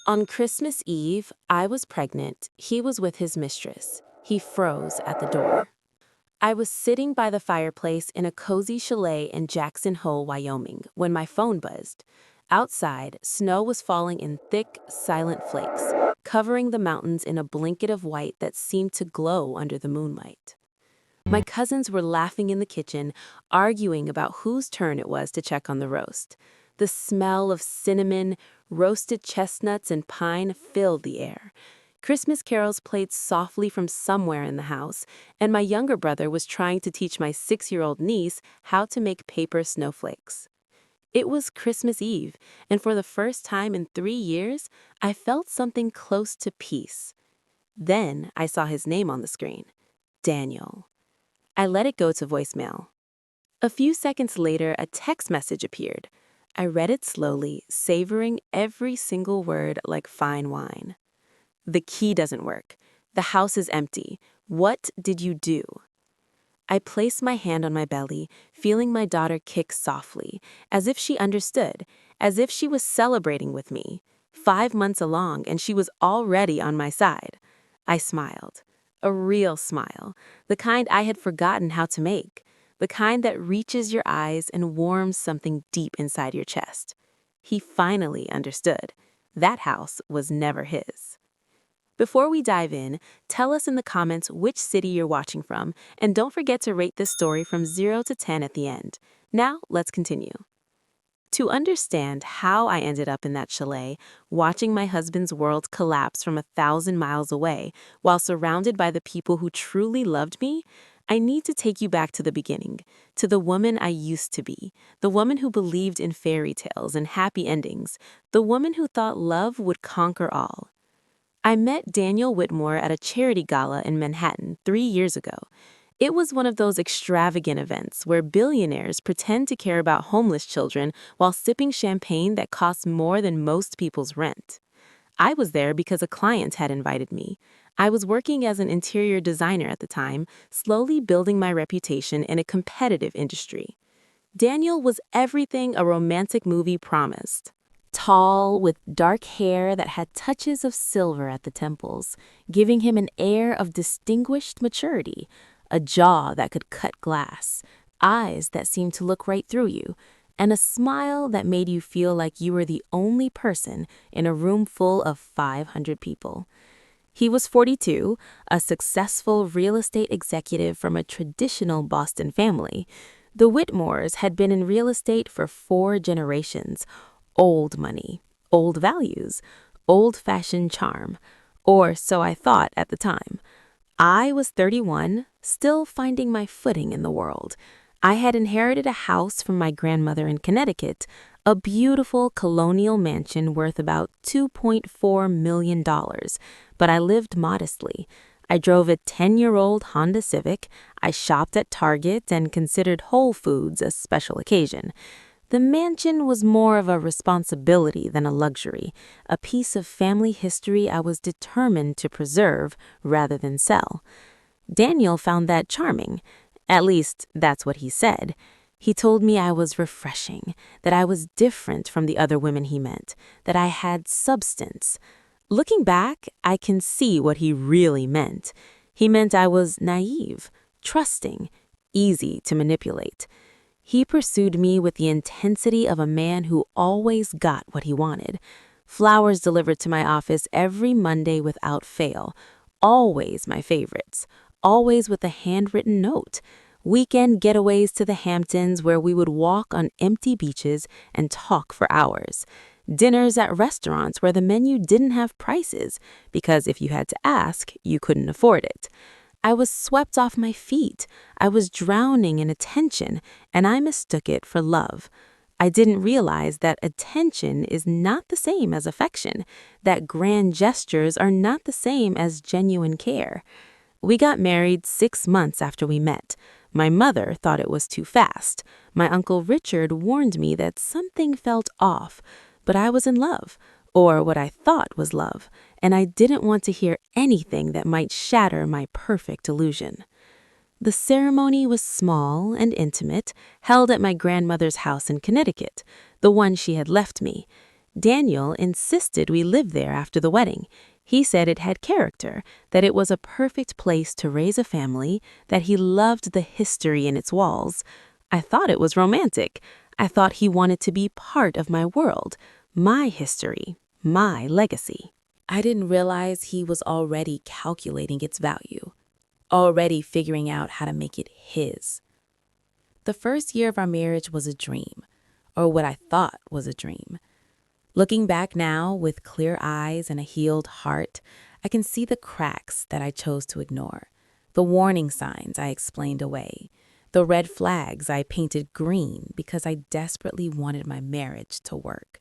On Christmas Eve, I was pregnant. He was with his mistress. He froze at the door. I was sitting by the fireplace in a cozy chalet in Jackson Hole, Wyoming, when my phone buzzed. Outside, snow was falling in thick, silent flakes, covering the mountains in a blanket of white that seemed to glow under the moonlight. My cousins were laughing in the kitchen, arguing about whose turn it was to check on the roast. The smell of cinnamon, roasted chestnuts, and pine filled the air. Christmas carols played softly from somewhere in the house, and my younger brother was trying to teach my 6-year-old niece how to make paper snowflakes. It was Christmas Eve, and for the first time in 3 years, I felt something close to peace. Then I saw his name on the screen. Daniel. I let it go to voicemail. A few seconds later, a text message appeared. I read it slowly, savoring every single word like fine wine. The key doesn't work. The house is empty. What did you do? I placed my hand on my belly, feeling my daughter kick softly, as if she understood, as if she was celebrating with me. 5 months along, and she was already on my side. I smiled. A real smile, the kind I had forgotten how to make, the kind that reaches your eyes and warms something deep inside your chest. He finally understood. That house was never his. Before we dive in, tell us in the comments which city you're watching from, and don't forget to rate this story from 0 to 10 at the end. Now, let's continue. To understand how I ended up in that chalet, watching my husband's world collapse from 1,000 miles away while surrounded by the people who truly loved me, I need to take you back to the beginning, to the woman I used to be, the woman who believed in fairy tales and happy endings, the woman who thought love would conquer all. I met Daniel Whitmore at a charity gala in Manhattan 3 years ago. It was one of those extravagant events where billionaires pretend to care about homeless children while sipping champagne that costs more than most people's rent. I was there because a client had invited me. I was working as an interior designer at the time, slowly building my reputation in a competitive industry. Daniel was everything a romantic movie promised. Tall, with dark hair that had touches of silver at the temples, giving him an air of distinguished maturity, a jaw that could cut glass, eyes that seemed to look right through you, and a smile that made you feel like you were the only person in a room full of 500 people. He was 42, a successful real estate executive from a traditional Boston family. The Whitmores had been in real estate for 4 generations. Old money, old values, old-fashioned charm, or so I thought at the time. I was 31, still finding my footing in the world. I had inherited a house from my grandmother in Connecticut, a beautiful colonial mansion worth about $2.4 million, but I lived modestly. I drove a 10-year-old Honda Civic, I shopped at Target and considered Whole Foods a special occasion. The mansion was more of a responsibility than a luxury, a piece of family history I was determined to preserve rather than sell. Daniel found that charming. At least, that's what he said. He told me I was refreshing, that I was different from the other women he met, that I had substance. Looking back, I can see what he really meant. He meant I was naive, trusting, easy to manipulate. He pursued me with the intensity of a man who always got what he wanted. Flowers delivered to my office every Monday without fail. Always my favorites. Always with a handwritten note. Weekend getaways to the Hamptons where we would walk on empty beaches and talk for hours. Dinners at restaurants where the menu didn't have prices, because if you had to ask, you couldn't afford it. I was swept off my feet. I was drowning in attention, and I mistook it for love. I didn't realize that attention is not the same as affection, that grand gestures are not the same as genuine care. We got married 6 months after we met. My mother thought it was too fast. My Uncle Richard warned me that something felt off, but I was in love, or what I thought was love, and I didn't want to hear anything that might shatter my perfect illusion. The ceremony was small and intimate, held at my grandmother's house in Connecticut, the one she had left me. Daniel insisted we live there after the wedding. He said it had character, that it was a perfect place to raise a family, that he loved the history in its walls. I thought it was romantic. I thought he wanted to be part of my world, my history, my legacy. I didn't realize he was already calculating its value, already figuring out how to make it his. The first year of our marriage was a dream, or what I thought was a dream. Looking back now with clear eyes and a healed heart, I can see the cracks that I chose to ignore, the warning signs I explained away, the red flags I painted green because I desperately wanted my marriage to work.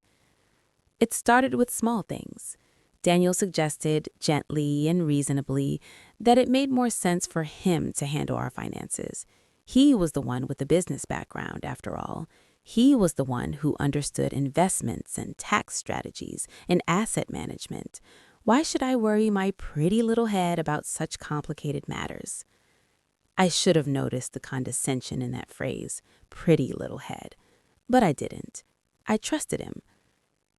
It started with small things. Daniel suggested, gently and reasonably, that it made more sense for him to handle our finances. He was the one with the business background, after all. He was the one who understood investments and tax strategies and asset management. Why should I worry my pretty little head about such complicated matters? I should have noticed the condescension in that phrase, pretty little head. But I didn't. I trusted him.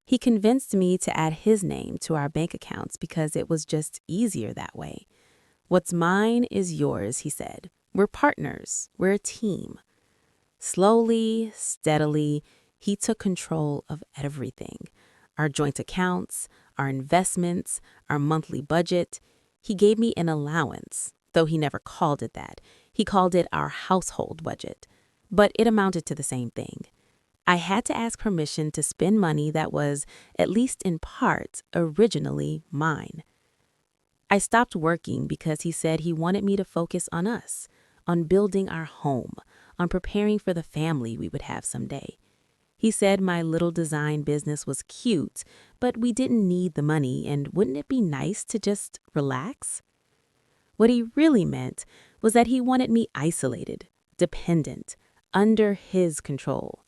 He convinced me to add his name to our bank accounts because it was just easier that way. What's mine is yours, he said. We're partners. We're a team. Slowly, steadily, he took control of everything. Our joint accounts, our investments, our monthly budget. He gave me an allowance, though he never called it that. He called it our household budget. But it amounted to the same thing. I had to ask permission to spend money that was, at least in part, originally mine. I stopped working because he said he wanted me to focus on us, on building our home, on preparing for the family we would have someday. He said my little design business was cute, but we didn't need the money, and wouldn't it be nice to just relax? What he really meant was that he wanted me isolated, dependent, under his control.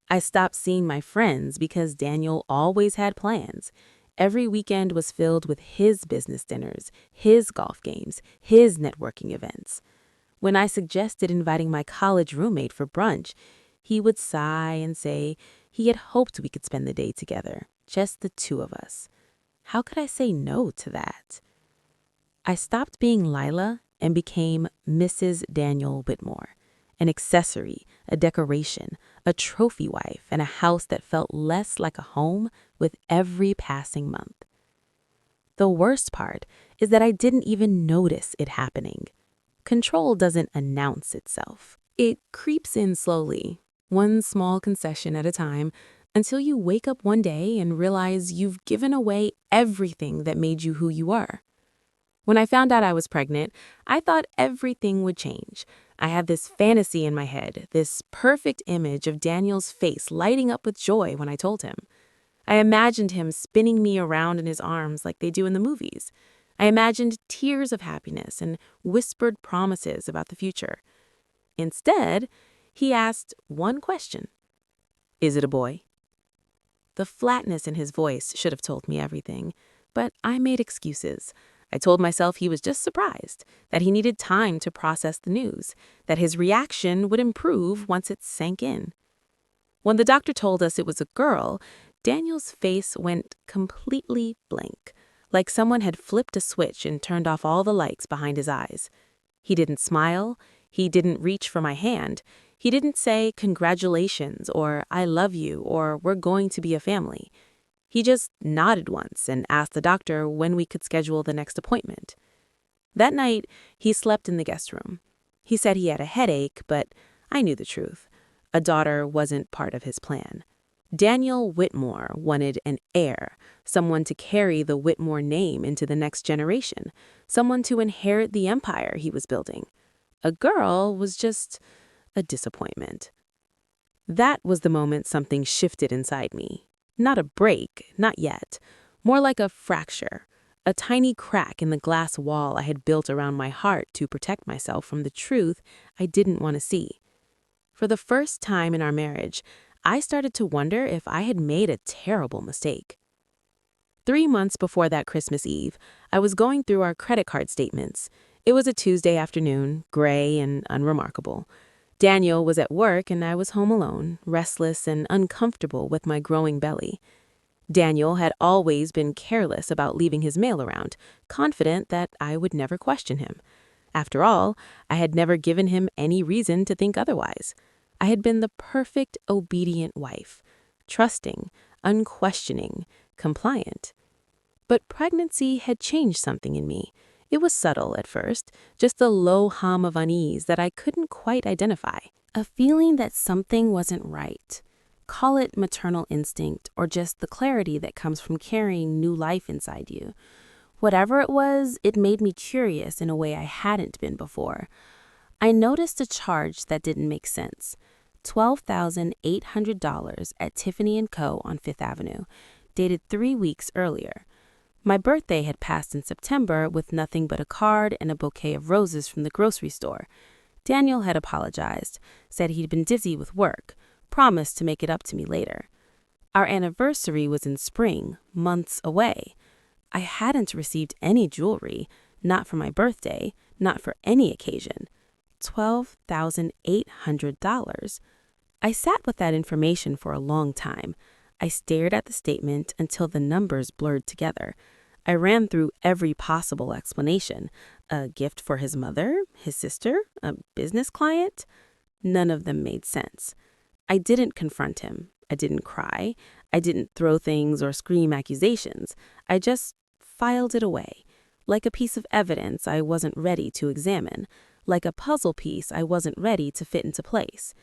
I stopped seeing my friends because Daniel always had plans. Every weekend was filled with his business dinners, his golf games, his networking events. When I suggested inviting my college roommate for brunch, he would sigh and say he had hoped we could spend the day together, just the two of us. How could I say no to that? I stopped being Layla and became Mrs. Daniel Whitmore, an accessory, a decoration, a trophy wife, and a house that felt less like a home with every passing month. The worst part is that I didn't even notice it happening. Control doesn't announce itself. It creeps in slowly, one small concession at a time, until you wake up one day and realize you've given away everything that made you who you are. When I found out I was pregnant, I thought everything would change. I had this fantasy in my head, this perfect image of Daniel's face lighting up with joy when I told him. I imagined him spinning me around in his arms like they do in the movies. I imagined tears of happiness and whispered promises about the future. Instead, he asked one question. Is it a boy? The flatness in his voice should have told me everything, but I made excuses. I told myself he was just surprised, that he needed time to process the news, that his reaction would improve once it sank in. When the doctor told us it was a girl, Daniel's face went completely blank, like someone had flipped a switch and turned off all the lights behind his eyes. He didn't smile. He didn't reach for my hand. He didn't say congratulations or I love you or we're going to be a family. He just nodded once and asked the doctor when we could schedule the next appointment. That night, he slept in the guest room. He said he had a headache, but I knew the truth. A daughter wasn't part of his plan. Daniel Whitmore wanted an heir, someone to carry the Whitmore name into the next generation, someone to inherit the empire he was building. A girl was just a disappointment. That was the moment something shifted inside me. Not a break, not yet. More like a fracture, a tiny crack in the glass wall I had built around my heart to protect myself from the truth I didn't want to see. For the first time in our marriage, I started to wonder if I had made a terrible mistake. 3 months before that Christmas Eve, I was going through our credit card statements. It was a Tuesday afternoon, gray and unremarkable. Daniel was at work and I was home alone, restless and uncomfortable with my growing belly. Daniel had always been careless about leaving his mail around, confident that I would never question him. After all, I had never given him any reason to think otherwise. I had been the perfect, obedient wife, trusting, unquestioning, compliant. But pregnancy had changed something in me. It was subtle at first, just a low hum of unease that I couldn't quite identify. A feeling that something wasn't right. Call it maternal instinct or just the clarity that comes from carrying new life inside you. Whatever it was, it made me curious in a way I hadn't been before. I noticed a charge that didn't make sense. $12,800 at Tiffany & Co. on Fifth Avenue, dated 3 weeks earlier. My birthday had passed in September with nothing but a card and a bouquet of roses from the grocery store. Daniel had apologized, said he'd been busy with work, promised to make it up to me later. Our anniversary was in spring, months away. I hadn't received any jewelry, not for my birthday, not for any occasion. $12,800. I sat with that information for a long time. I stared at the statement until the numbers blurred together. I ran through every possible explanation. A gift for his mother, his sister, a business client? None of them made sense. I didn't confront him. I didn't cry. I didn't throw things or scream accusations. I just filed it away, like a piece of evidence I wasn't ready to examine, like a puzzle piece I wasn't ready to fit into place.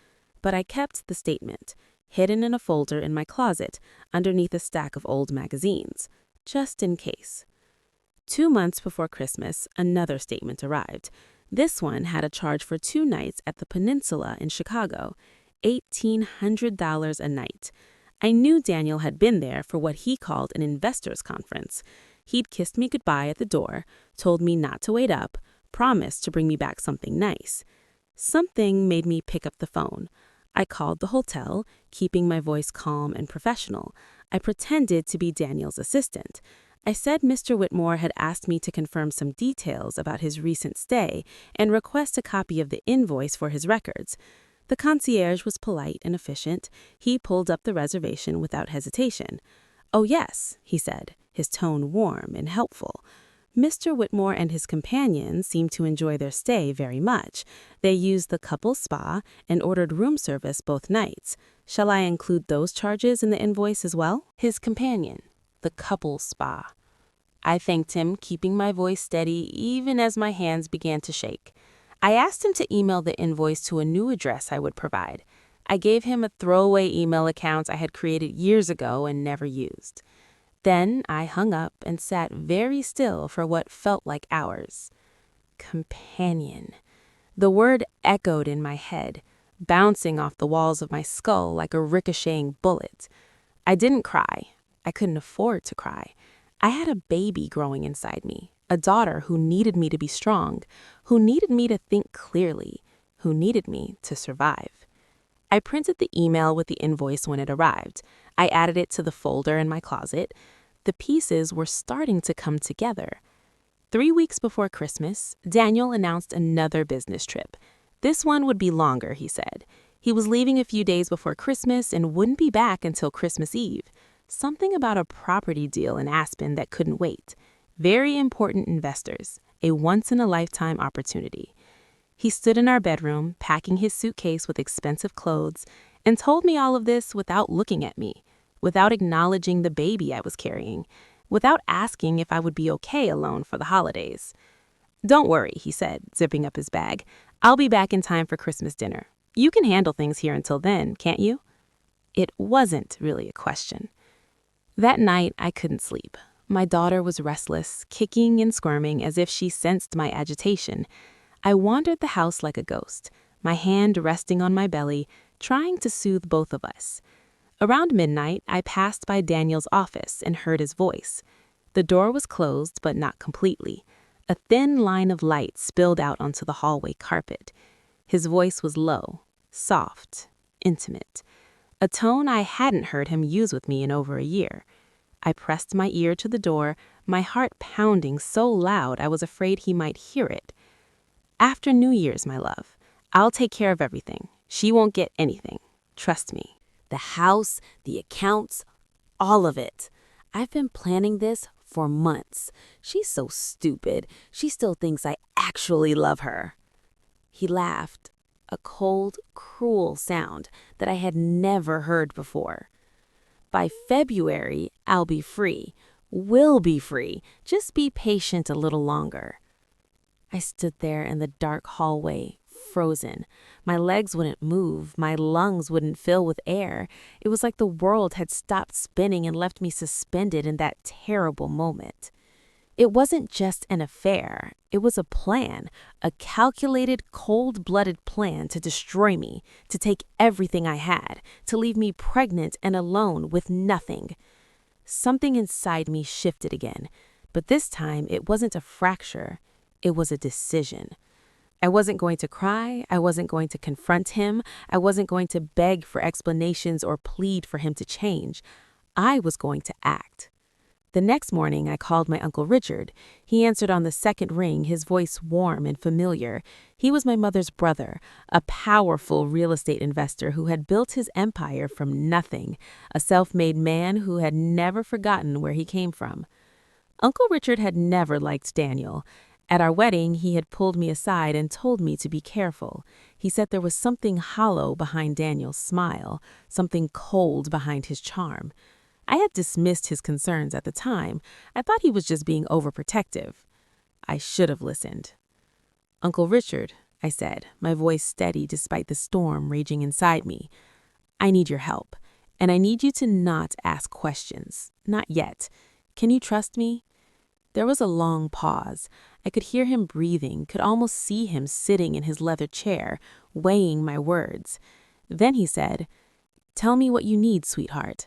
But I kept the statement, hidden in a folder in my closet underneath a stack of old magazines, just in case. 2 months before Christmas, another statement arrived. This one had a charge for 2 nights at the Peninsula in Chicago, $1,800 a night. I knew Daniel had been there for what he called an investors conference. He'd kissed me goodbye at the door, told me not to wait up, promised to bring me back something nice. Something made me pick up the phone. I called the hotel, keeping my voice calm and professional. I pretended to be Daniel's assistant. I said Mr. Whitmore had asked me to confirm some details about his recent stay and request a copy of the invoice for his records. The concierge was polite and efficient. He pulled up the reservation without hesitation. "Oh yes," he said, his tone warm and helpful. Mr. Whitmore and his companion seemed to enjoy their stay very much. They used the couple's spa and ordered room service both nights. Shall I include those charges in the invoice as well? His companion, the couple's spa. I thanked him, keeping my voice steady even as my hands began to shake. I asked him to email the invoice to a new address I would provide. I gave him a throwaway email account I had created years ago and never used. Then I hung up and sat very still for what felt like hours. Companion. The word echoed in my head, bouncing off the walls of my skull like a ricocheting bullet. I didn't cry. I couldn't afford to cry. I had a baby growing inside me, a daughter who needed me to be strong, who needed me to think clearly, who needed me to survive. I printed the email with the invoice when it arrived. I added it to the folder in my closet. The pieces were starting to come together. 3 weeks before Christmas, Daniel announced another business trip. This one would be longer, he said. He was leaving a few days before Christmas and wouldn't be back until Christmas Eve. Something about a property deal in Aspen that couldn't wait. Very important investors, a once-in-a-lifetime opportunity. He stood in our bedroom, packing his suitcase with expensive clothes, and told me all of this without looking at me, without acknowledging the baby I was carrying, without asking if I would be okay alone for the holidays. "Don't worry," he said, zipping up his bag. "I'll be back in time for Christmas dinner. You can handle things here until then, can't you?" It wasn't really a question. That night, I couldn't sleep. My daughter was restless, kicking and squirming as if she sensed my agitation. I wandered the house like a ghost, my hand resting on my belly, trying to soothe both of us. Around midnight, I passed by Daniel's office and heard his voice. The door was closed, but not completely. A thin line of light spilled out onto the hallway carpet. His voice was low, soft, intimate, a tone I hadn't heard him use with me in over a year. I pressed my ear to the door, my heart pounding so loud I was afraid he might hear it. "After New Year's, my love. I'll take care of everything. She won't get anything. Trust me. The house, the accounts, all of it. I've been planning this for months. She's so stupid. She still thinks I actually love her." He laughed, a cold, cruel sound that I had never heard before. "By February, I'll be free. We'll be free. Just be patient a little longer." I stood there in the dark hallway, frozen. My legs wouldn't move. My lungs wouldn't fill with air. It was like the world had stopped spinning and left me suspended in that terrible moment. It wasn't just an affair. It was a plan, a calculated, cold-blooded plan to destroy me, to take everything I had, to leave me pregnant and alone with nothing. Something inside me shifted again, but this time it wasn't a fracture. It was a decision. I wasn't going to cry. I wasn't going to confront him. I wasn't going to beg for explanations or plead for him to change. I was going to act. The next morning, I called my Uncle Richard. He answered on the second ring, his voice warm and familiar. He was my mother's brother, a powerful real estate investor who had built his empire from nothing, a self-made man who had never forgotten where he came from. Uncle Richard had never liked Daniel. At our wedding, he had pulled me aside and told me to be careful. He said there was something hollow behind Daniel's smile, something cold behind his charm. I had dismissed his concerns at the time. I thought he was just being overprotective. I should have listened. "Uncle Richard," I said, my voice steady despite the storm raging inside me, "I need your help, and I need you to not ask questions. Not yet. Can you trust me?" There was a long pause. I could hear him breathing, could almost see him sitting in his leather chair, weighing my words. Then he said, "Tell me what you need, sweetheart."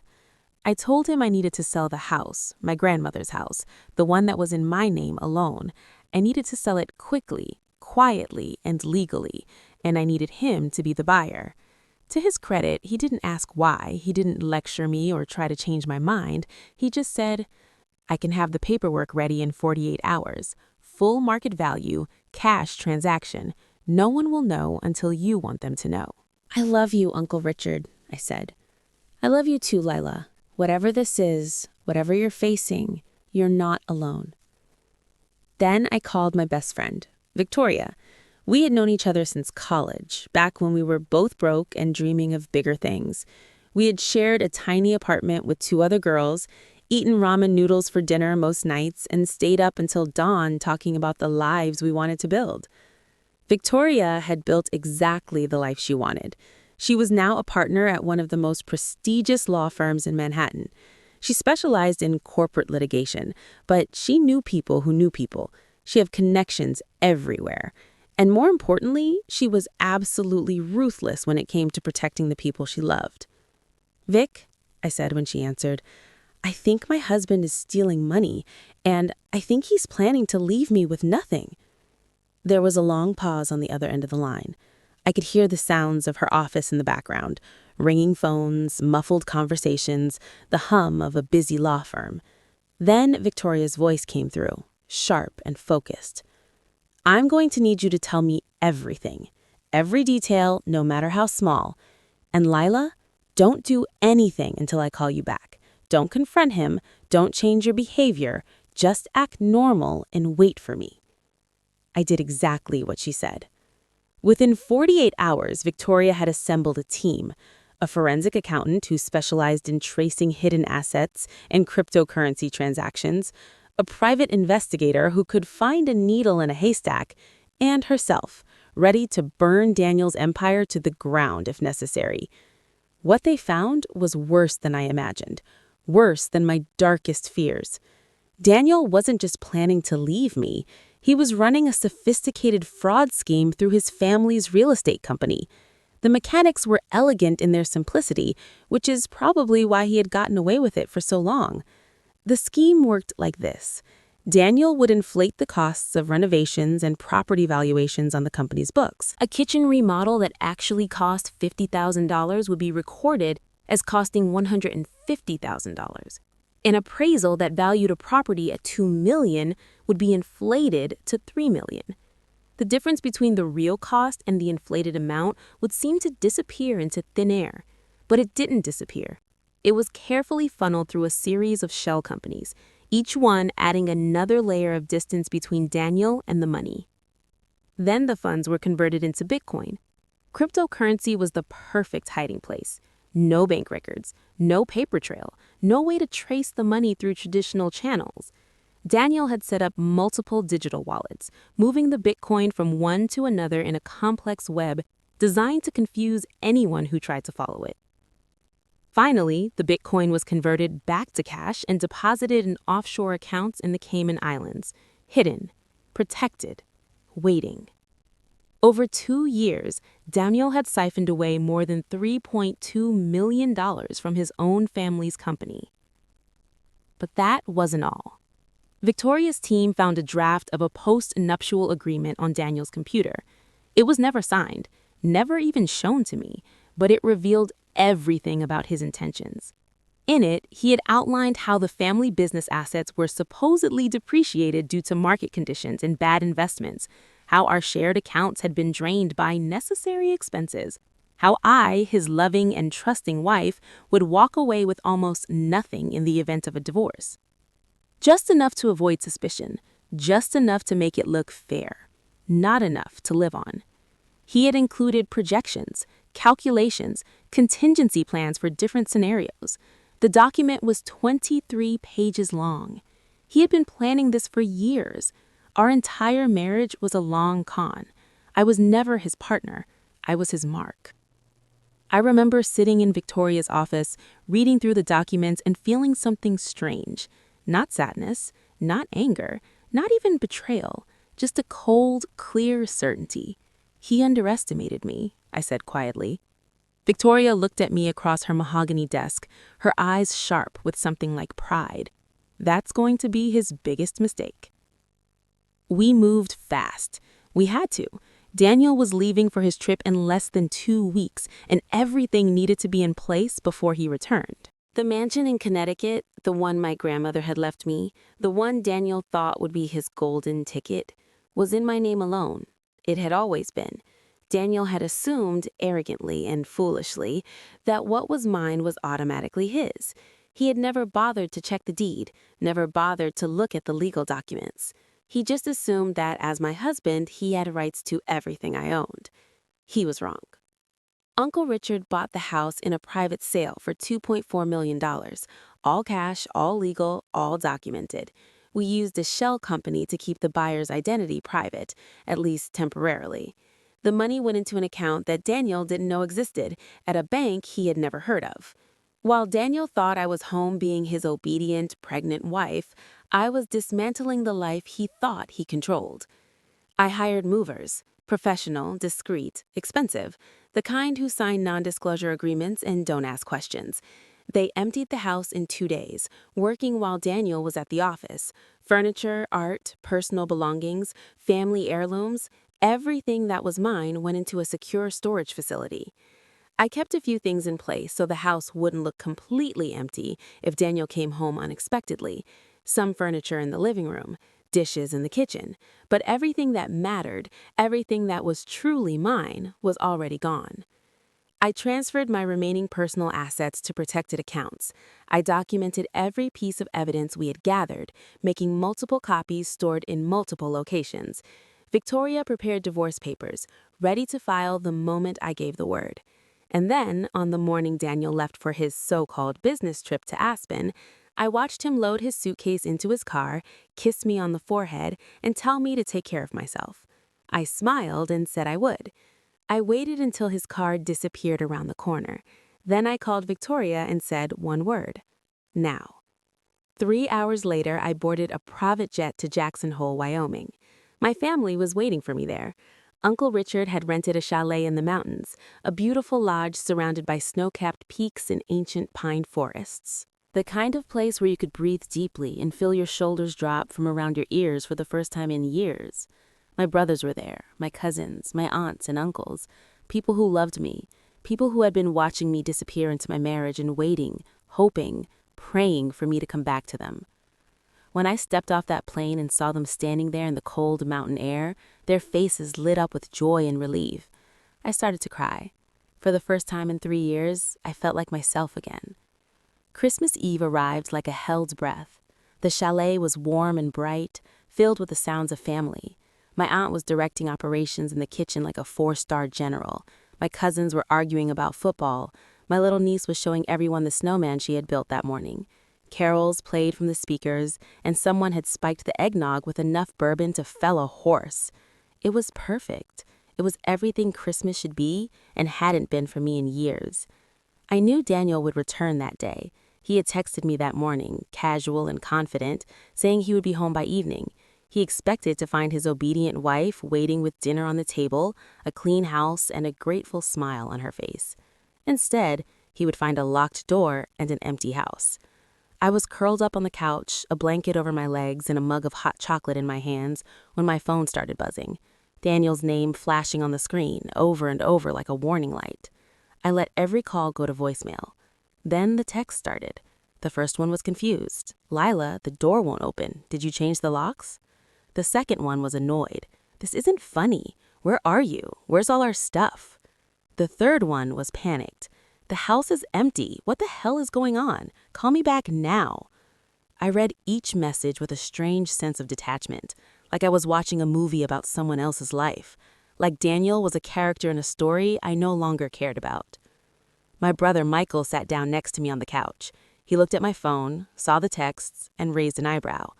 I told him I needed to sell the house, my grandmother's house, the one that was in my name alone. I needed to sell it quickly, quietly, and legally, and I needed him to be the buyer. To his credit, he didn't ask why. He didn't lecture me or try to change my mind. He just said, "I can have the paperwork ready in 48 hours. Full market value, cash transaction. No one will know until you want them to know." "I love you, Uncle Richard," I said. "I love you too, Layla. Whatever this is, whatever you're facing, you're not alone." Then I called my best friend, Victoria. We had known each other since college, back when we were both broke and dreaming of bigger things. We had shared a tiny apartment with 2 other girls, eaten ramen noodles for dinner most nights, and stayed up until dawn talking about the lives we wanted to build. Victoria had built exactly the life she wanted. She was now a partner at one of the most prestigious law firms in Manhattan. She specialized in corporate litigation, but she knew people who knew people. She had connections everywhere. And more importantly, she was absolutely ruthless when it came to protecting the people she loved. "Vic," I said when she answered, "I think my husband is stealing money, and I think he's planning to leave me with nothing." There was a long pause on the other end of the line. I could hear the sounds of her office in the background, ringing phones, muffled conversations, the hum of a busy law firm. Then Victoria's voice came through, sharp and focused. "I'm going to need you to tell me everything, every detail, no matter how small. And Layla, don't do anything until I call you back. Don't confront him, don't change your behavior, just act normal and wait for me." I did exactly what she said. Within 48 hours, Victoria had assembled a team, a forensic accountant who specialized in tracing hidden assets and cryptocurrency transactions, a private investigator who could find a needle in a haystack, and herself, ready to burn Daniel's empire to the ground if necessary. What they found was worse than I imagined, worse than my darkest fears. Daniel wasn't just planning to leave me. He was running a sophisticated fraud scheme through his family's real estate company. The mechanics were elegant in their simplicity, which is probably why he had gotten away with it for so long. The scheme worked like this. Daniel would inflate the costs of renovations and property valuations on the company's books. A kitchen remodel that actually cost $50,000 would be recorded as costing $150,000. An appraisal that valued a property at $2 million would be inflated to $3 million. The difference between the real cost and the inflated amount would seem to disappear into thin air. But it didn't disappear. It was carefully funneled through a series of shell companies, each one adding another layer of distance between Daniel and the money. Then the funds were converted into Bitcoin. Cryptocurrency was the perfect hiding place. No bank records, no paper trail, no way to trace the money through traditional channels. Daniel had set up multiple digital wallets, moving the Bitcoin from one to another in a complex web designed to confuse anyone who tried to follow it. Finally, the Bitcoin was converted back to cash and deposited in offshore accounts in the Cayman Islands, hidden, protected, waiting. Over 2 years, Daniel had siphoned away more than $3.2 million from his own family's company. But that wasn't all. Victoria's team found a draft of a post-nuptial agreement on Daniel's computer. It was never signed, never even shown to me, but it revealed everything about his intentions. In it, he had outlined how the family business assets were supposedly depreciated due to market conditions and bad investments, how our shared accounts had been drained by necessary expenses, how I, his loving and trusting wife, would walk away with almost nothing in the event of a divorce. Just enough to avoid suspicion, just enough to make it look fair, not enough to live on. He had included projections, calculations, contingency plans for different scenarios. The document was 23 pages long. He had been planning this for years. Our entire marriage was a long con. I was never his partner. I was his mark. I remember sitting in Victoria's office, reading through the documents and feeling something strange. Not sadness, not anger, not even betrayal, just a cold, clear certainty. He underestimated me, I said quietly. Victoria looked at me across her mahogany desk, her eyes sharp with something like pride. That's going to be his biggest mistake. We moved fast. We had to. Daniel was leaving for his trip in less than 2 weeks, and everything needed to be in place before he returned. The mansion in Connecticut, the one my grandmother had left me, the one Daniel thought would be his golden ticket, was in my name alone. It had always been. Daniel had assumed, arrogantly and foolishly, that what was mine was automatically his. He had never bothered to check the deed, never bothered to look at the legal documents. He just assumed that as my husband, he had rights to everything I owned. He was wrong. Uncle Richard bought the house in a private sale for $2.4 million, all cash, all legal, all documented. We used a shell company to keep the buyer's identity private, at least temporarily. The money went into an account that Daniel didn't know existed, at a bank he had never heard of. While Daniel thought I was home being his obedient, pregnant wife, I was dismantling the life he thought he controlled. I hired movers, professional, discreet, expensive, the kind who sign non-disclosure agreements and don't ask questions. They emptied the house in 2 days, working while Daniel was at the office. Furniture, art, personal belongings, family heirlooms, everything that was mine went into a secure storage facility. I kept a few things in place so the house wouldn't look completely empty if Daniel came home unexpectedly. Some furniture in the living room, dishes in the kitchen, but everything that mattered, everything that was truly mine, was already gone. I transferred my remaining personal assets to protected accounts. I documented every piece of evidence we had gathered, making multiple copies stored in multiple locations. Victoria prepared divorce papers, ready to file the moment I gave the word. And then, on the morning Daniel left for his so-called business trip to Aspen, I watched him load his suitcase into his car, kiss me on the forehead, and tell me to take care of myself. I smiled and said I would. I waited until his car disappeared around the corner. Then I called Victoria and said one word: now. 3 hours later, I boarded a private jet to Jackson Hole, Wyoming. My family was waiting for me there. Uncle Richard had rented a chalet in the mountains, a beautiful lodge surrounded by snow-capped peaks and ancient pine forests. The kind of place where you could breathe deeply and feel your shoulders drop from around your ears for the first time in years. My brothers were there, my cousins, my aunts and uncles, people who loved me, people who had been watching me disappear into my marriage and waiting, hoping, praying for me to come back to them. When I stepped off that plane and saw them standing there in the cold mountain air, their faces lit up with joy and relief. I started to cry. For the first time in 3 years, I felt like myself again. Christmas Eve arrived like a hell's breath. The chalet was warm and bright, filled with the sounds of family. My aunt was directing operations in the kitchen like a four-star general. My cousins were arguing about football. My little niece was showing everyone the snowman she had built that morning. Carols played from the speakers, and someone had spiked the eggnog with enough bourbon to fell a horse. It was perfect. It was everything Christmas should be and hadn't been for me in years. I knew Daniel would return that day. He had texted me that morning, casual and confident, saying he would be home by evening. He expected to find his obedient wife waiting with dinner on the table, a clean house, and a grateful smile on her face. Instead, he would find a locked door and an empty house. I was curled up on the couch, a blanket over my legs, and a mug of hot chocolate in my hands when my phone started buzzing. Daniel's name flashing on the screen, over and over like a warning light. I let every call go to voicemail. Then the text started. The first one was confused. "Layla, the door won't open. Did you change the locks?" The second one was annoyed. "This isn't funny. Where are you? Where's all our stuff?" The third one was panicked. "The house is empty. What the hell is going on? Call me back now." I read each message with a strange sense of detachment, like I was watching a movie about someone else's life, like Daniel was a character in a story I no longer cared about. My brother Michael sat down next to me on the couch. He looked at my phone, saw the texts, and raised an eyebrow.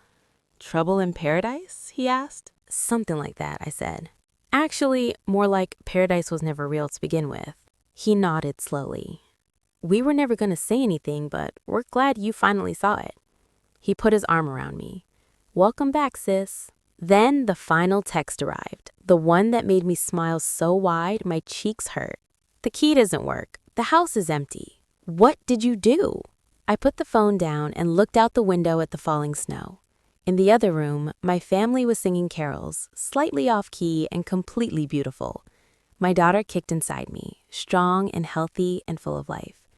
"Trouble in paradise?" he asked. "Something like that," I said. "Actually, more like paradise was never real to begin with." He nodded slowly. "We were never going to say anything, but we're glad you finally saw it." He put his arm around me. "Welcome back, sis." Then the final text arrived, the one that made me smile so wide my cheeks hurt. "The key doesn't work. The house is empty. What did you do?" I put the phone down and looked out the window at the falling snow. In the other room, my family was singing carols, slightly off-key and completely beautiful. My daughter kicked inside me, strong and healthy and full of life.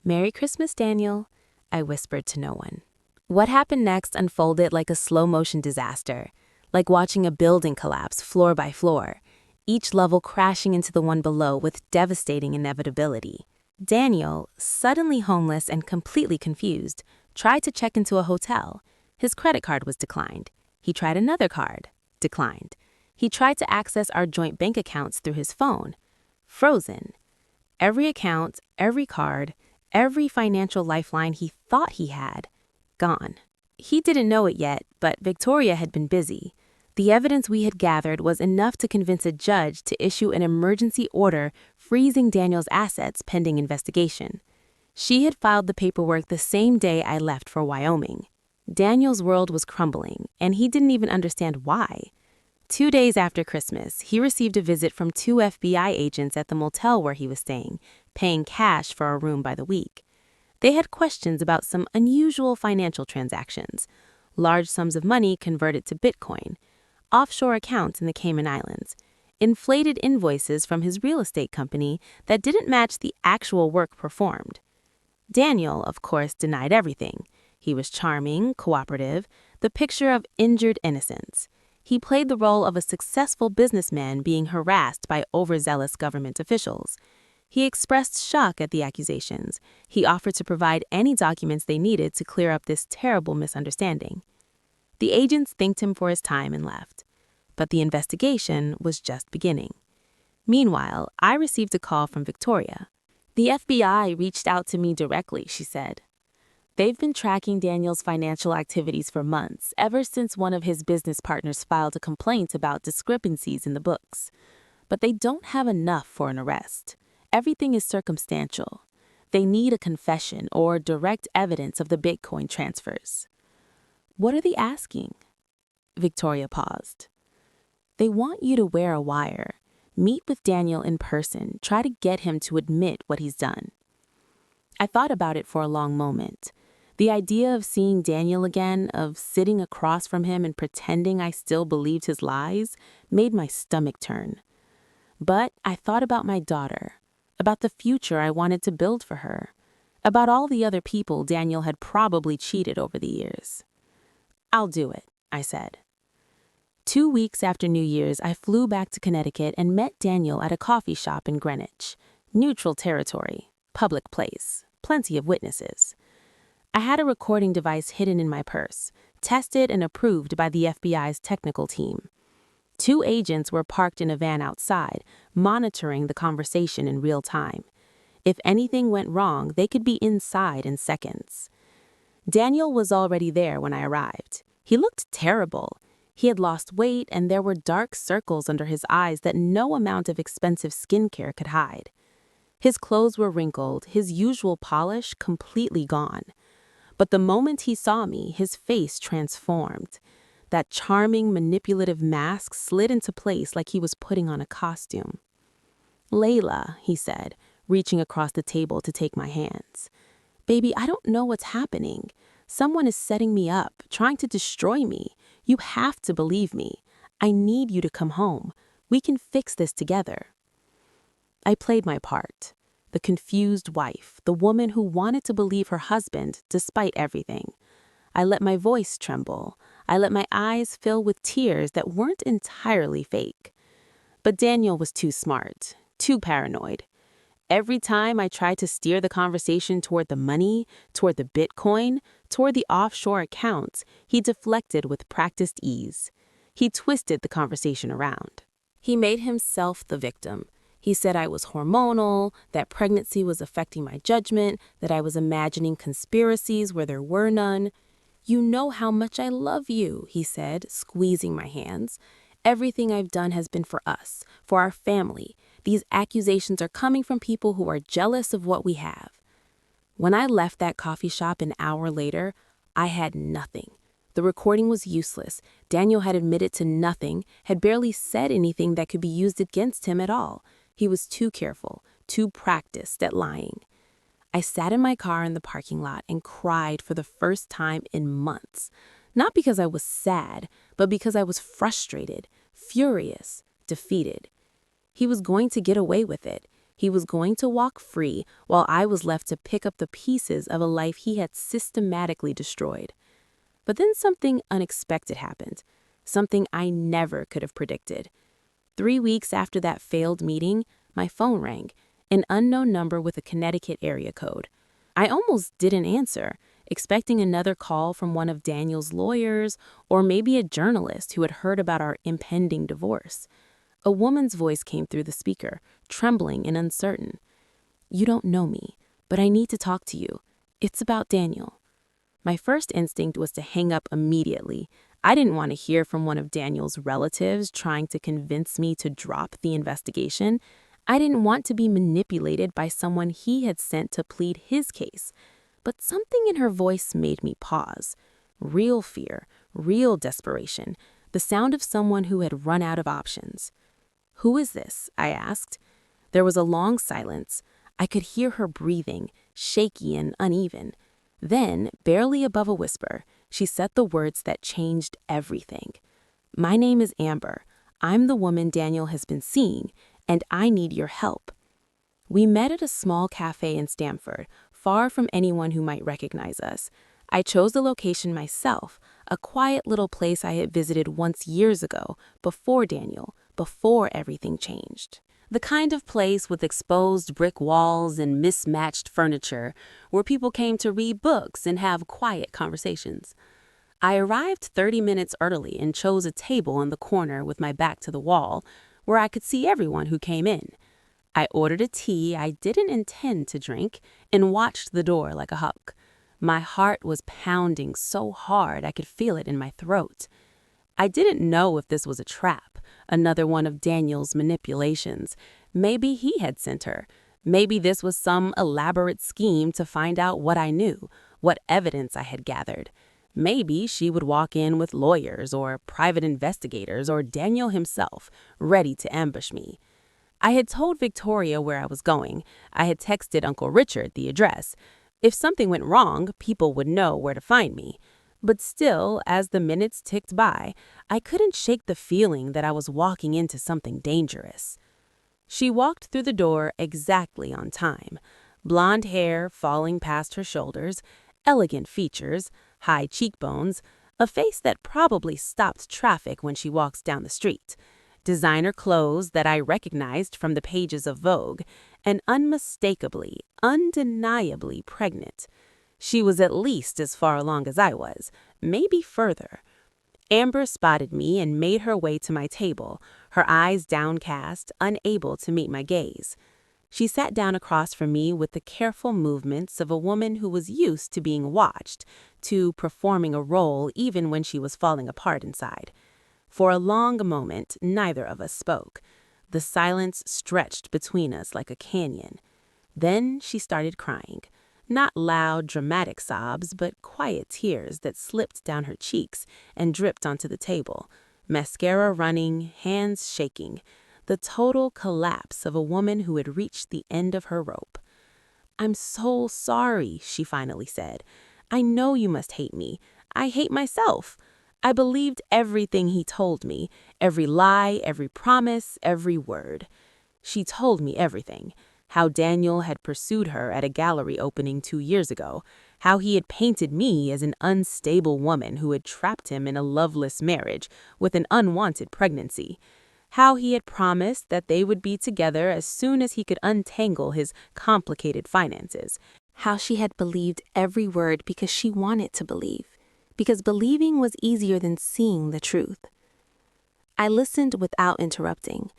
"Merry Christmas, Daniel," I whispered to no one. What happened next unfolded like a slow-motion disaster, like watching a building collapse floor by floor, each level crashing into the one below with devastating inevitability. Daniel, suddenly homeless and completely confused, tried to check into a hotel. His credit card was declined. He tried another card. Declined. He tried to access our joint bank accounts through his phone. Frozen. Every account, every card, every financial lifeline he thought he had, gone. He didn't know it yet, but Victoria had been busy. The evidence we had gathered was enough to convince a judge to issue an emergency order freezing Daniel's assets pending investigation. She had filed the paperwork the same day I left for Wyoming. Daniel's world was crumbling, and he didn't even understand why. 2 days after Christmas, he received a visit from 2 FBI agents at the motel where he was staying, paying cash for a room by the week. They had questions about some unusual financial transactions, large sums of money converted to Bitcoin, offshore accounts in the Cayman Islands, inflated invoices from his real estate company that didn't match the actual work performed. Daniel, of course, denied everything. He was charming, cooperative, the picture of injured innocence. He played the role of a successful businessman being harassed by overzealous government officials. He expressed shock at the accusations. He offered to provide any documents they needed to clear up this terrible misunderstanding. The agents thanked him for his time and left. But the investigation was just beginning. Meanwhile, I received a call from Victoria. "The FBI reached out to me directly," she said. "They've been tracking Daniel's financial activities for months, ever since one of his business partners filed a complaint about discrepancies in the books. But they don't have enough for an arrest. Everything is circumstantial. They need a confession or direct evidence of the Bitcoin transfers." "What are they asking?" Victoria paused. "They want you to wear a wire. Meet with Daniel in person. Try to get him to admit what he's done." I thought about it for a long moment. The idea of seeing Daniel again, of sitting across from him and pretending I still believed his lies, made my stomach turn. But I thought about my daughter, about the future I wanted to build for her, about all the other people Daniel had probably cheated over the years. "I'll do it," I said. 2 weeks after New Year's, I flew back to Connecticut and met Daniel at a coffee shop in Greenwich. Neutral territory, public place, plenty of witnesses. I had a recording device hidden in my purse, tested and approved by the FBI's technical team. 2 agents were parked in a van outside, monitoring the conversation in real time. If anything went wrong, they could be inside in seconds. Daniel was already there when I arrived. He looked terrible. He had lost weight, and there were dark circles under his eyes that no amount of expensive skincare could hide. His clothes were wrinkled, his usual polish completely gone. But the moment he saw me, his face transformed. That charming, manipulative mask slid into place like he was putting on a costume. "Layla," he said, reaching across the table to take my hands. "Baby, I don't know what's happening. Someone is setting me up, trying to destroy me. You have to believe me. I need you to come home. We can fix this together." I played my part. The confused wife, the woman who wanted to believe her husband despite everything. I let my voice tremble. I let my eyes fill with tears that weren't entirely fake. But Daniel was too smart, too paranoid. Every time I tried to steer the conversation toward the money, toward the Bitcoin, toward the offshore accounts, he deflected with practiced ease. He twisted the conversation around. He made himself the victim. He said I was hormonal, that pregnancy was affecting my judgment, that I was imagining conspiracies where there were none. "You know how much I love you," he said, squeezing my hands. "Everything I've done has been for us, for our family. These accusations are coming from people who are jealous of what we have." When I left that coffee shop an hour later, I had nothing. The recording was useless. Daniel had admitted to nothing, had barely said anything that could be used against him at all. He was too careful, too practiced at lying. I sat in my car in the parking lot and cried for the first time in months. Not because I was sad, but because I was frustrated, furious, defeated. He was going to get away with it. He was going to walk free while I was left to pick up the pieces of a life he had systematically destroyed. But then something unexpected happened, something I never could have predicted. 3 weeks after that failed meeting, my phone rang, an unknown number with a Connecticut area code. I almost didn't answer, expecting another call from one of Daniel's lawyers or maybe a journalist who had heard about our impending divorce. A woman's voice came through the speaker, trembling and uncertain. "You don't know me, but I need to talk to you. It's about Daniel." My first instinct was to hang up immediately. I didn't want to hear from one of Daniel's relatives trying to convince me to drop the investigation. I didn't want to be manipulated by someone he had sent to plead his case. But something in her voice made me pause. Real fear, real desperation, the sound of someone who had run out of options. "Who is this?" I asked. There was a long silence. I could hear her breathing, shaky and uneven. Then, barely above a whisper, she said the words that changed everything. "My name is Amber. I'm the woman Daniel has been seeing, and I need your help." We met at a small cafe in Stamford, far from anyone who might recognize us. I chose the location myself, a quiet little place I had visited once years ago, before Daniel, before everything changed. The kind of place with exposed brick walls and mismatched furniture, where people came to read books and have quiet conversations. I arrived 30 minutes early and chose a table in the corner with my back to the wall, where I could see everyone who came in. I ordered a tea I didn't intend to drink and watched the door like a hawk. My heart was pounding so hard I could feel it in my throat. I didn't know if this was a trap, another one of Daniel's manipulations. Maybe he had sent her. Maybe this was some elaborate scheme to find out what I knew, what evidence I had gathered. Maybe she would walk in with lawyers or private investigators or Daniel himself, ready to ambush me. I had told Victoria where I was going. I had texted Uncle Richard the address. If something went wrong, people would know where to find me. But still, as the minutes ticked by, I couldn't shake the feeling that I was walking into something dangerous. She walked through the door exactly on time. Blonde hair falling past her shoulders, elegant features, high cheekbones, a face that probably stopped traffic when she walks down the street, designer clothes that I recognized from the pages of Vogue, and unmistakably, undeniably pregnant. She was at least as far along as I was, maybe further. Amber spotted me and made her way to my table, her eyes downcast, unable to meet my gaze. She sat down across from me with the careful movements of a woman who was used to being watched, to performing a role even when she was falling apart inside. For a long moment, neither of us spoke. The silence stretched between us like a canyon. Then she started crying. Not loud, dramatic sobs, but quiet tears that slipped down her cheeks and dripped onto the table. Mascara running, hands shaking. The total collapse of a woman who had reached the end of her rope. "I'm so sorry," she finally said. "I know you must hate me. I hate myself. I believed everything he told me, every lie, every promise, every word." She told me everything. How Daniel had pursued her at a gallery opening 2 years ago, how he had painted me as an unstable woman who had trapped him in a loveless marriage with an unwanted pregnancy, how he had promised that they would be together as soon as he could untangle his complicated finances, how she had believed every word because she wanted to believe, because believing was easier than seeing the truth. I listened without interrupting.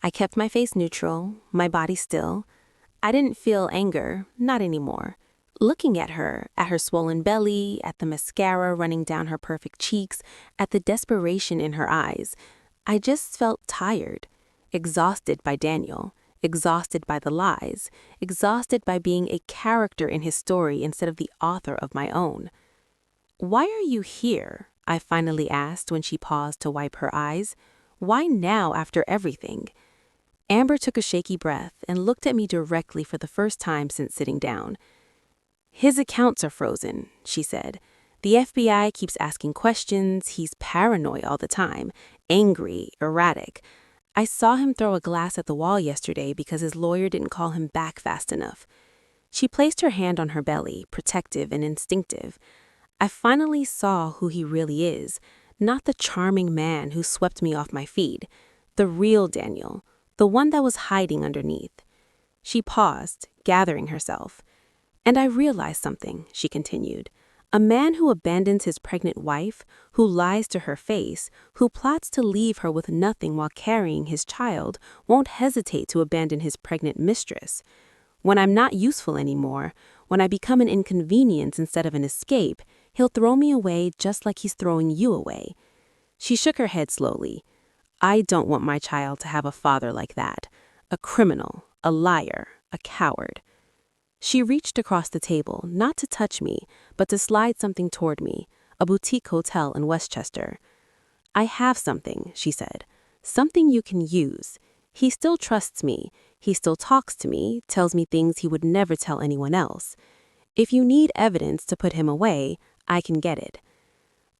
I kept my face neutral, my body still. I didn't feel anger, not anymore. Looking at her swollen belly, at the mascara running down her perfect cheeks, at the desperation in her eyes, I just felt tired, exhausted by Daniel, exhausted by the lies, exhausted by being a character in his story instead of the author of my own. "Why are you here?" I finally asked when she paused to wipe her eyes. "Why now after everything?" Amber took a shaky breath and looked at me directly for the first time since sitting down. "His accounts are frozen," she said. "The FBI keeps asking questions. He's paranoid all the time, angry, erratic. I saw him throw a glass at the wall yesterday because his lawyer didn't call him back fast enough." She placed her hand on her belly, protective and instinctive. I finally saw who he really is, not the charming man who swept me off my feet, the real Daniel, the one that was hiding underneath. She paused, gathering herself. "And I realized something," she continued. "A man who abandons his pregnant wife, who lies to her face, who plots to leave her with nothing while carrying his child, won't hesitate to abandon his pregnant mistress. When I'm not useful anymore, when I become an inconvenience instead of an escape, he'll throw me away just like he's throwing you away." She shook her head slowly. "I don't want my child to have a father like that. A criminal, a liar, a coward." She reached across the table, not to touch me, but to slide something toward me, a boutique hotel in Westchester. "I have something," she said. "Something you can use. He still trusts me. He still talks to me, tells me things he would never tell anyone else. If you need evidence to put him away, I can get it."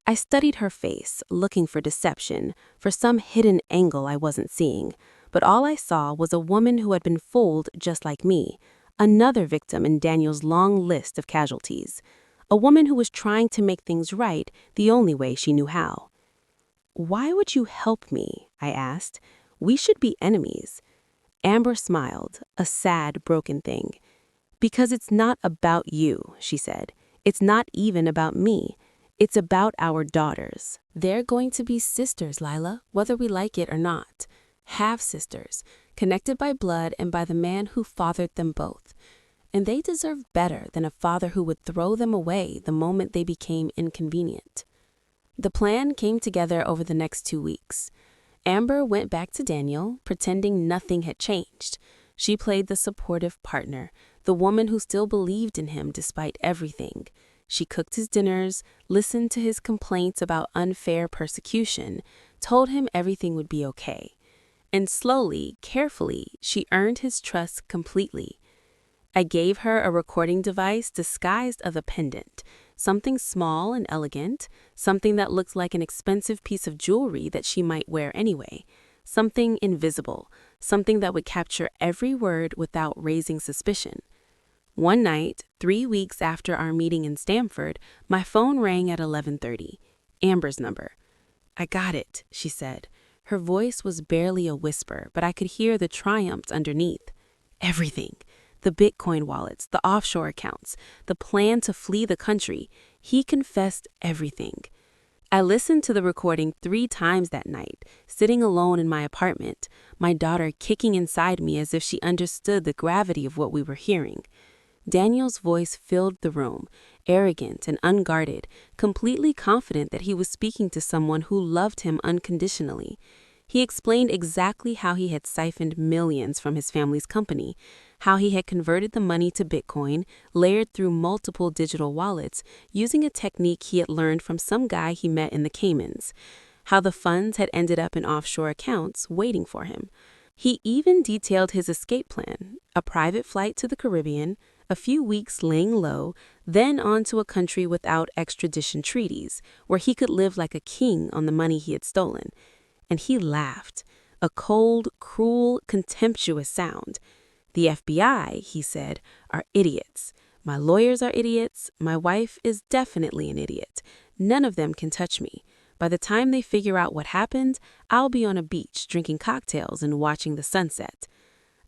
I studied her face, looking for deception, for some hidden angle I wasn't seeing, but all I saw was a woman who had been fooled just like me, another victim in Daniel's long list of casualties, a woman who was trying to make things right the only way she knew how. "Why would you help me?" I asked. "We should be enemies." Amber smiled, a sad, broken thing. "Because it's not about you," she said. "It's not even about me. It's about our daughters. They're going to be sisters, Layla, whether we like it or not. Half-sisters, connected by blood and by the man who fathered them both. And they deserve better than a father who would throw them away the moment they became inconvenient." The plan came together over the next 2 weeks. Amber went back to Daniel, pretending nothing had changed. She played the supportive partner, the woman who still believed in him despite everything. She cooked his dinners, listened to his complaints about unfair persecution, told him everything would be okay. And slowly, carefully, she earned his trust completely. I gave her a recording device disguised as a pendant, something small and elegant, something that looked like an expensive piece of jewelry that she might wear anyway, something invisible, something that would capture every word without raising suspicion. One night, 3 weeks after our meeting in Stamford, my phone rang at 11:30. Amber's number. "I got it," she said. Her voice was barely a whisper, but I could hear the triumph underneath. "Everything. The Bitcoin wallets, the offshore accounts, the plan to flee the country. He confessed everything. I listened to the recording 3 times that night, sitting alone in my apartment, my daughter kicking inside me as if she understood the gravity of what we were hearing. Daniel's voice filled the room, arrogant and unguarded, completely confident that he was speaking to someone who loved him unconditionally. He explained exactly how he had siphoned millions from his family's company, how he had converted the money to Bitcoin, layered through multiple digital wallets, using a technique he had learned from some guy he met in the Caymans, how the funds had ended up in offshore accounts waiting for him. He even detailed his escape plan, a private flight to the Caribbean, a few weeks laying low, then on to a country without extradition treaties, where he could live like a king on the money he had stolen. And he laughed, a cold, cruel, contemptuous sound. The FBI, he said, are idiots. My lawyers are idiots. My wife is definitely an idiot. None of them can touch me. By the time they figure out what happened, I'll be on a beach drinking cocktails and watching the sunset.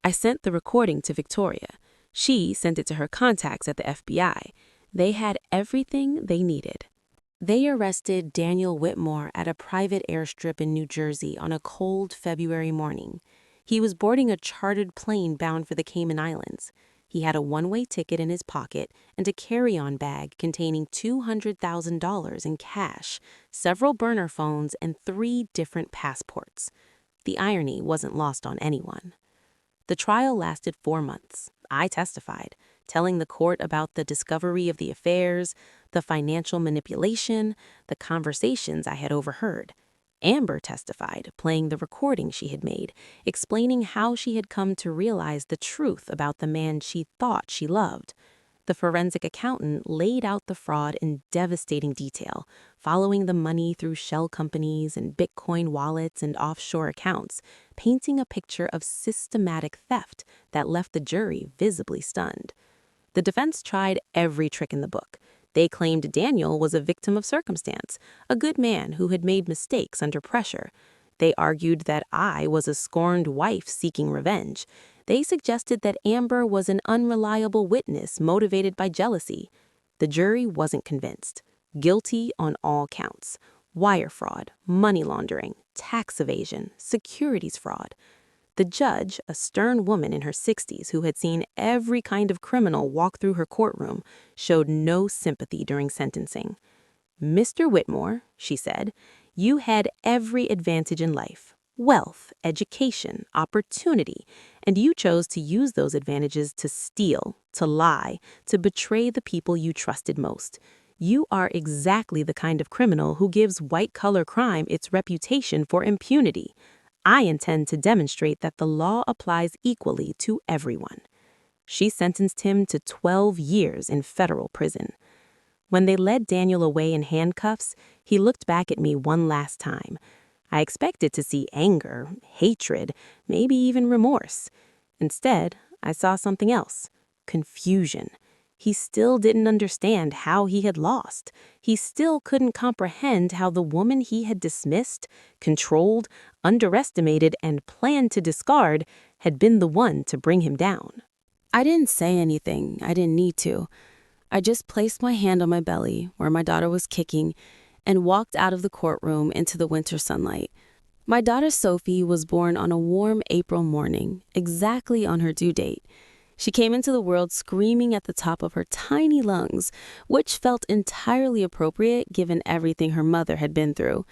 I sent the recording to Victoria. She sent it to her contacts at the FBI. They had everything they needed. They arrested Daniel Whitmore at a private airstrip in New Jersey on a cold February morning. He was boarding a chartered plane bound for the Cayman Islands. He had a one-way ticket in his pocket and a carry-on bag containing $200,000 in cash, several burner phones, and 3 different passports. The irony wasn't lost on anyone. The trial lasted 4 months. I testified, telling the court about the discovery of the affairs, the financial manipulation, the conversations I had overheard. Amber testified, playing the recording she had made, explaining how she had come to realize the truth about the man she thought she loved. The forensic accountant laid out the fraud in devastating detail, following the money through shell companies and Bitcoin wallets and offshore accounts, painting a picture of systematic theft that left the jury visibly stunned. The defense tried every trick in the book. They claimed Daniel was a victim of circumstance, a good man who had made mistakes under pressure. They argued that I was a scorned wife seeking revenge. They suggested that Amber was an unreliable witness motivated by jealousy. The jury wasn't convinced. Guilty on all counts: wire fraud, money laundering, tax evasion, securities fraud. The judge, a stern woman in her 60s who had seen every kind of criminal walk through her courtroom, showed no sympathy during sentencing. "Mr. Whitmore," she said, "you had every advantage in life: wealth, education, opportunity, and you chose to use those advantages to steal, to lie, to betray the people you trusted most. You are exactly the kind of criminal who gives white-collar crime its reputation for impunity. I intend to demonstrate that the law applies equally to everyone." She sentenced him to 12 years in federal prison. When they led Daniel away in handcuffs, he looked back at me one last time. I expected to see anger, hatred, maybe even remorse. Instead, I saw something else: confusion. He still didn't understand how he had lost. He still couldn't comprehend how the woman he had dismissed, controlled, underestimated, and planned to discard had been the one to bring him down. I didn't say anything. I didn't need to. I just placed my hand on my belly, where my daughter was kicking, and walked out of the courtroom into the winter sunlight. My daughter Sophie was born on a warm April morning, exactly on her due date. She came into the world screaming at the top of her tiny lungs, which felt entirely appropriate given everything her mother had been through.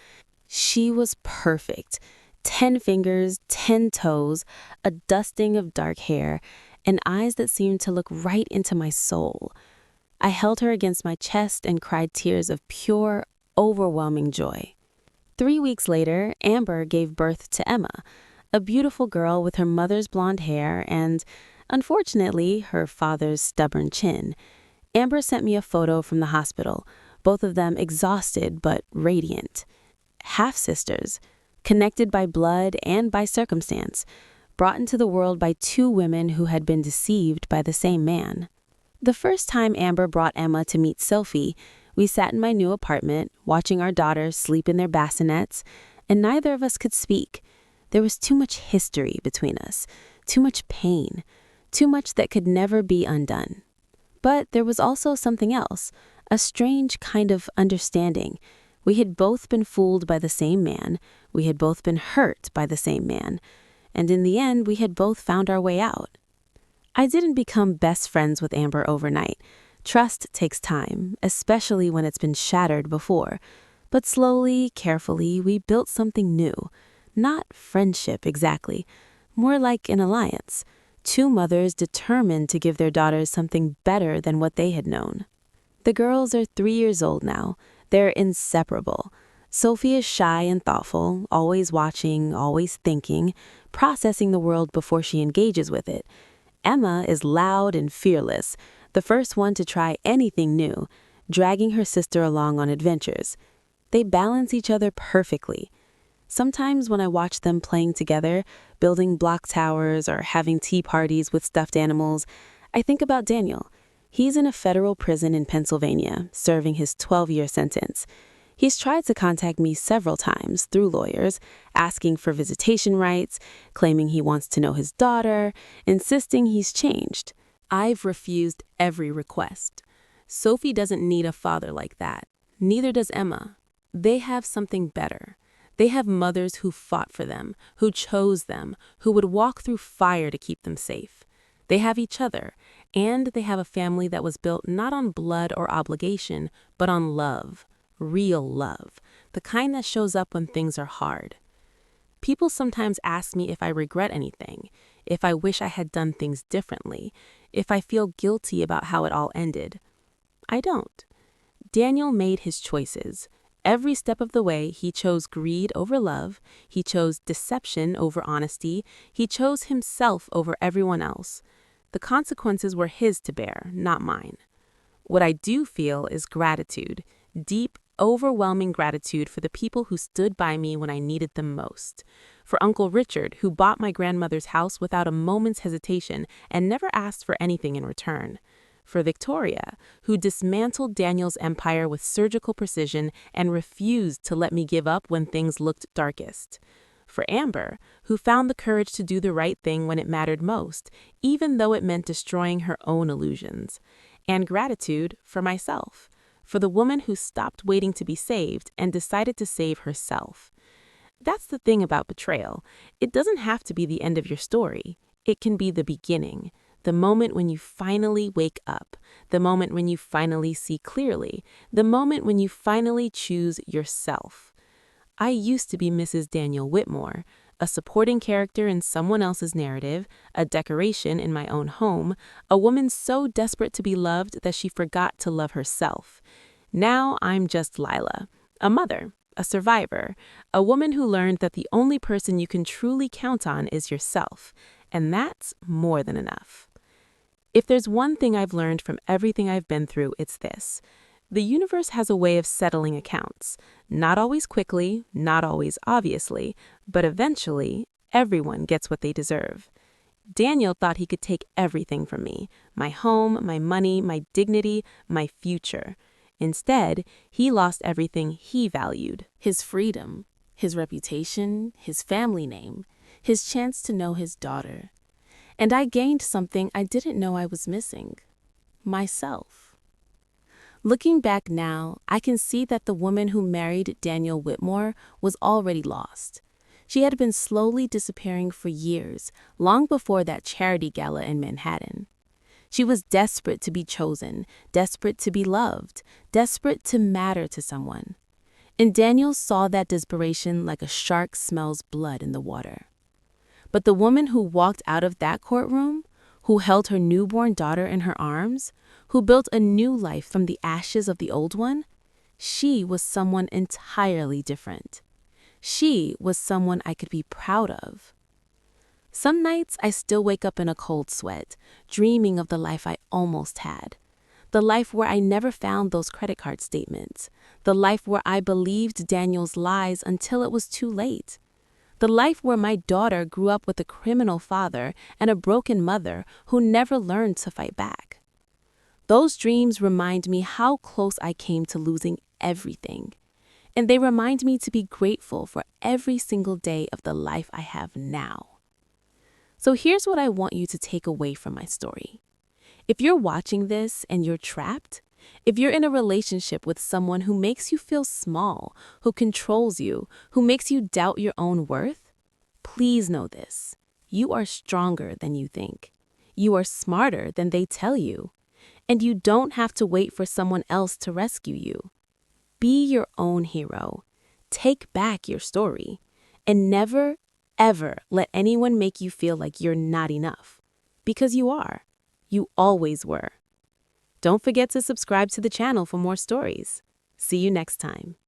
She was perfect. 10 fingers, 10 toes, a dusting of dark hair, and eyes that seemed to look right into my soul. I held her against my chest and cried tears of pure, overwhelming joy. 3 weeks later, Amber gave birth to Emma, a beautiful girl with her mother's blonde hair and, unfortunately, her father's stubborn chin. Amber sent me a photo from the hospital, both of them exhausted but radiant. Half-sisters, connected by blood and by circumstance, brought into the world by 2 women who had been deceived by the same man. The first time Amber brought Emma to meet Sophie, we sat in my new apartment, watching our daughters sleep in their bassinets, and neither of us could speak. There was too much history between us, too much pain. too much that could never be undone. But there was also something else, a strange kind of understanding. We had both been fooled by the same man, we had both been hurt by the same man, and in the end we had both found our way out. I didn't become best friends with Amber overnight. Trust takes time, especially when it's been shattered before. But slowly, carefully, we built something new. Not friendship exactly, more like an alliance. Two mothers determined to give their daughters something better than what they had known. The girls are 3 years old now. They're inseparable. Sophie is shy and thoughtful, always watching, always thinking, processing the world before she engages with it. Emma is loud and fearless, the first one to try anything new, dragging her sister along on adventures. They balance each other perfectly. Sometimes when I watch them playing together, building block towers or having tea parties with stuffed animals, I think about Daniel. He's in a federal prison in Pennsylvania, serving his 12-year sentence. He's tried to contact me several times through lawyers, asking for visitation rights, claiming he wants to know his daughter, insisting he's changed. I've refused every request. Sophie doesn't need a father like that. Neither does Emma. They have something better. They have mothers who fought for them, who chose them, who would walk through fire to keep them safe. They have each other, and they have a family that was built not on blood or obligation, but on love. Real love, the kind that shows up when things are hard. People sometimes ask me if I regret anything, if I wish I had done things differently, if I feel guilty about how it all ended. I don't. Daniel made his choices. Every step of the way, he chose greed over love, he chose deception over honesty, he chose himself over everyone else. The consequences were his to bear, not mine. What I do feel is gratitude, deep, overwhelming gratitude for the people who stood by me when I needed them most. For Uncle Richard, who bought my grandmother's house without a moment's hesitation and never asked for anything in return. For Victoria, who dismantled Daniel's empire with surgical precision and refused to let me give up when things looked darkest. For Amber, who found the courage to do the right thing when it mattered most, even though it meant destroying her own illusions. And gratitude for myself, for the woman who stopped waiting to be saved and decided to save herself. That's the thing about betrayal. It doesn't have to be the end of your story. It can be the beginning. The moment when you finally wake up, the moment when you finally see clearly, the moment when you finally choose yourself. I used to be Mrs. Daniel Whitmore, a supporting character in someone else's narrative, a decoration in my own home, a woman so desperate to be loved that she forgot to love herself. Now I'm just Layla, a mother, a survivor, a woman who learned that the only person you can truly count on is yourself, and that's more than enough. If there's one thing I've learned from everything I've been through, it's this. The universe has a way of settling accounts. Not always quickly, not always obviously, but eventually, everyone gets what they deserve. Daniel thought he could take everything from me, my home, my money, my dignity, my future. Instead, he lost everything he valued. His freedom, his reputation, his family name, his chance to know his daughter. And I gained something I didn't know I was missing. Myself. Looking back now, I can see that the woman who married Daniel Whitmore was already lost. She had been slowly disappearing for years, long before that charity gala in Manhattan. She was desperate to be chosen, desperate to be loved, desperate to matter to someone. And Daniel saw that desperation like a shark smells blood in the water. But the woman who walked out of that courtroom, who held her newborn daughter in her arms, who built a new life from the ashes of the old one, she was someone entirely different. She was someone I could be proud of. Some nights I still wake up in a cold sweat, dreaming of the life I almost had. The life where I never found those credit card statements. The life where I believed Daniel's lies until it was too late. The life where my daughter grew up with a criminal father and a broken mother who never learned to fight back. Those dreams remind me how close I came to losing everything. And they remind me to be grateful for every single day of the life I have now. So here's what I want you to take away from my story. If you're watching this and you're trapped, if you're in a relationship with someone who makes you feel small, who controls you, who makes you doubt your own worth, please know this. You are stronger than you think. You are smarter than they tell you. And you don't have to wait for someone else to rescue you. Be your own hero. Take back your story. And never, ever let anyone make you feel like you're not enough. Because you are. You always were. Don't forget to subscribe to the channel for more stories. See you next time.